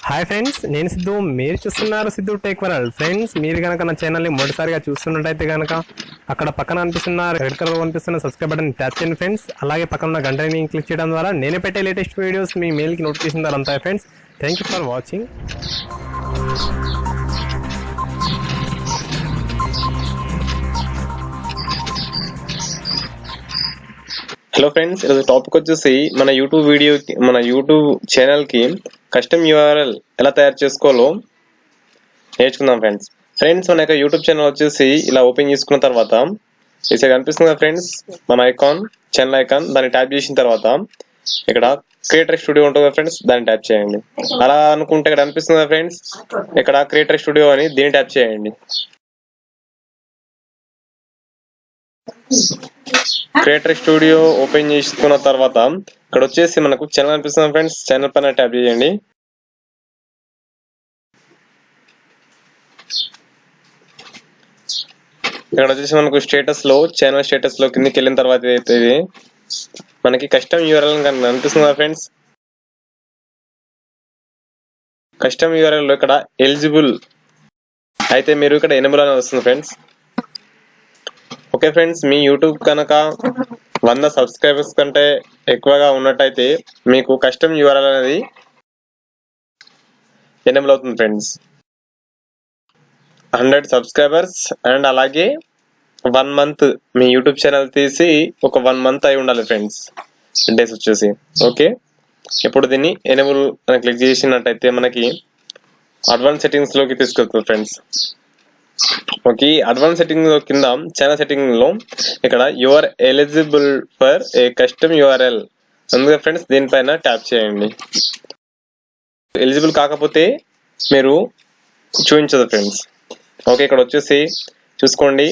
Hi friends, నేను సిద్ధు. మీరు చూస్తున్నారు సిద్ధు టెక్ వరల్డ్. ఫ్రెండ్స్, మీరు కనుక నా ఛానల్ని మొదటిసారిగా చూస్తున్నట్టయితే కనుక అక్కడ పక్కన అనిపిస్తున్న రెడ్ కలర్ కనిపిస్తున్న సబ్స్క్రైబ్ బటన్ ట్యాప్ చేయండి ఫ్రెండ్స్. అలాగే పక్కన ఉన్న గంటని క్లిక్ చేయడం ద్వారా నేను పెట్టే లేటెస్ట్ వీడియోస్ మీ మెయిల్కి నోటిఫికేషన్ ద్వారా ఉంటాయి friends. Thank you for watching. Hello friends, ఈరోజు టాపిక్ వచ్చేసి మన యూట్యూబ్ ఛానల్కి కస్టమ్ యూఆర్ఎల్ ఎలా తయారు చేసుకోవాలో నేర్చుకుందాం ఫ్రెండ్స్. మన యొక్క యూట్యూబ్ ఛానల్ వచ్చేసి ఇలా ఓపెన్ చేసుకున్న తర్వాత ఇక్కడ కనిపిస్తుంది కదా ఫ్రెండ్స్, మన ఛానల్ ఐకాన్. దాన్ని ట్యాప్ చేసిన తర్వాత ఇక్కడ క్రియేటర్ స్టూడియో ఉంటుంది కదా ఫ్రెండ్స్, దాన్ని ట్యాప్ చేయండి. అలా అనుకుంటే ఇక్కడ కనిపిస్తుంది కదా ఫ్రెండ్స్, ఇక్కడ క్రియేటర్ స్టూడియో అని దీన్ని ట్యాప్ చేయండి. క్రియేటర్ స్టూడియో ఓపెన్ చేసుకున్న తర్వాత ఇక్కడ వచ్చేసి మనకు ఛానల్ అనిపిస్తుంది ఫ్రెండ్స్, ఛానల్ పైన ట్యాప్ చేయండి. ఇక్కడ వచ్చేసి మనకు ఛానల్ స్టేటస్ లో కిందకి వెళ్ళిన తర్వాత అయితే మనకి కస్టమ్ యూఆర్ఎల్ కనిపిస్తుంది ఫ్రెండ్స్. కస్టమ్ యూఆర్ఎల్ లో ఇక్కడ ఎలిజిబుల్ అయితే మీరు ఇక్కడ ఎనేబుల్ అని వస్తుంది ఫ్రెండ్స్. ఓకే ఫ్రెండ్స్, మీ యూట్యూబ్ కనుక 100 సబ్స్క్రైబర్స్ కంటే ఎక్కువగా ఉన్నట్టయితే మీకు కస్టమ్ యూఆర్ఎల్ అనేది ఎనేబుల్ అవుతుంది ఫ్రెండ్స్. 100 సబ్స్క్రైబర్స్ అండ్ అలాగే 1 మంత్ మీ యూట్యూబ్ ఛానల్ తీసి ఒక 1 మంత్ అయి ఉండాలి ఫ్రెండ్స్, డేస్ వచ్చేసి. ఓకే, ఇప్పుడు దీన్ని ఎనేబుల్ అని క్లిక్ చేసినట్టయితే మనకి అడ్వాన్స్ సెట్టింగ్స్ లోకి తీసుకెళ్తుంది ఫ్రెండ్స్. ఓకే, అడ్వాన్స్ సెట్టింగ్ లో కింద ఛానల్ సెట్టింగ్ లో ఇక్కడ your eligible for a custom URL అందుకే ఫ్రెండ్స్ దీనిపైన ట్యాప్ చేయండి. ఎలిజిబుల్ కాకపోతే మీరు చూపించదు ఫ్రెండ్స్. ఓకే, ఇక్కడ వచ్చేసి చూసుకోండి,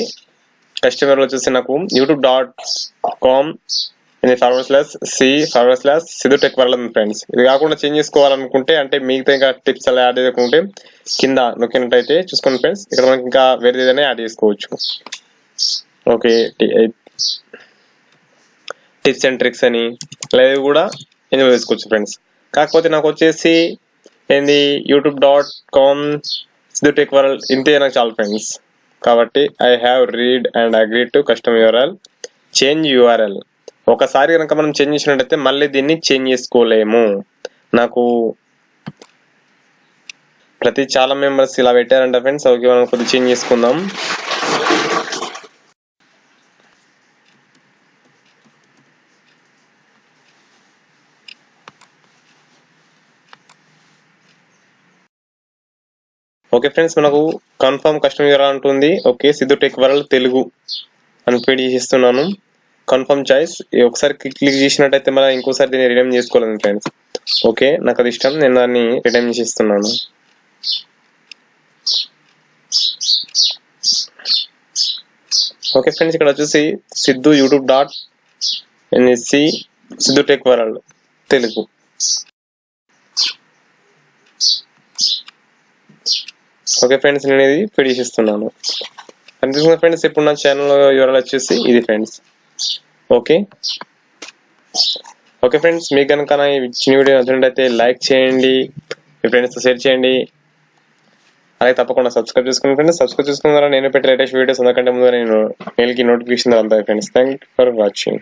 కస్టమర్ వచ్చేసి నాకు youtube.com /c/SIDDU టెక్ వరల్డ్ ఉంది ఫ్రెండ్స్. ఇది కాకుండా చేంజ్ చేసుకోవాలనుకుంటే, అంటే మిగతా ఇంకా టిప్స్ అలా యాడ్ చేసుకుంటే కింద నొక్కినట్టయితే చూసుకోండి ఫ్రెండ్స్, ఇక్కడ మనకి ఇంకా వేరే ఏదైనా యాడ్ చేసుకోవచ్చు. ఓకే, టిప్స్ అండ్ ట్రిక్స్ అని లేదా కూడా ఎన్జాయ్ చేసుకోవచ్చు ఫ్రెండ్స్. కాకపోతే నాకు వచ్చేసి ఏంది youtube.com SIDDU టెక్ వరల్డ్ ఇంతే నాకు చాలు ఫ్రెండ్స్. కాబట్టి I have read and agree to custom URL change URL. ఒకసారి కనుక మనం చేంజ్ చేసినట్టయితే మళ్ళీ దీన్ని చేంజ్ చేసుకోలేము. నాకు చాలా మెంబర్స్ ఇలా పెట్టారంట ఫ్రెండ్స్. ఓకే, మనం కొద్దిగా చేంజ్ చేసుకుందాం. ఓకే ఫ్రెండ్స్, మనకు కన్ఫర్మ్ కస్టమ్ యూఆర్ఎల్ ఉంటుంది. Okay, Siddhu tech world Telugu అని ఫీడ్ చేస్తున్నాను. కన్ఫర్మ్ చాయిస్ ఒకసారి క్లిక్ చేసినట్టయితే మనం ఇంకోసారి దీన్ని రిడీమ్ చేసుకోలేదు ఫ్రెండ్స్. ఓకే, నాకు అది ఇష్టం, నేను దాన్ని రిడీమ్ చేస్తున్నాను. ఓకే ఫ్రెండ్స్, ఇక్కడ వచ్చేసి Siddhu youtube.NSC Siddhu tech world Telugu. Okay friends, నేను ఇది ఫీడ్ చేస్తున్నాను. అనిపిస్తుంది ఫ్రెండ్స్, ఇప్పుడు నా ఛానల్ యూఆర్ఎల్ వచ్చేసి ఇది ఫ్రెండ్స్. ఓకే ఫ్రెండ్స్, మీకు కనుక నా ఇచ్చిన వీడియో నచ్చినట్లయితే లైక్ చేయండి, మీ ఫ్రెండ్స్తో షేర్ చేయండి, అలాగే తప్పకుండా సబ్స్క్రైబ్ చేసుకోండి ఫ్రెండ్స్. సబ్స్క్రైబ్ చేసుకున్న ద్వారా నేను పెట్టే లేటెస్ట్ వీడియోస్ అందకంటే ముందుగా నేను మెయిల్కి నోటిఫికేషన్ అందుతాయి friends. Thank you for watching.